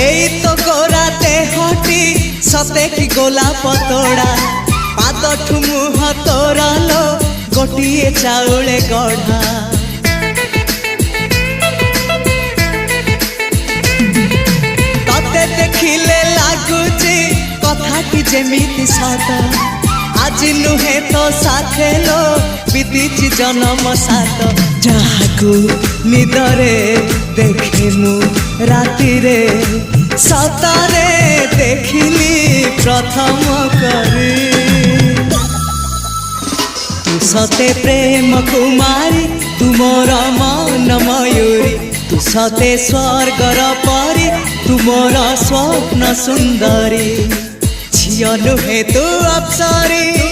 এই তো গোরাতে হটি সতে কি গোলাপ তোড়া পাদঠু মুহ তোরালো গোটিয়ে চাউলে গড়া ততে দেখিলে লাগুছি কথাটি যেমিতি সত আজি নুহে তো সাথে লো বিদিছি জনম সাত যাহাকু নিদরে দেখে মু রাতিরে সতরে দেখিলি প্রথম করে তু সতে প্রেম কুমারী তুমর মন ময়ূরী তু সতে স্বর্গর পরি তুমর স্বপ্ন সুন্দরী ঝিও নুহে তু অপ্সরী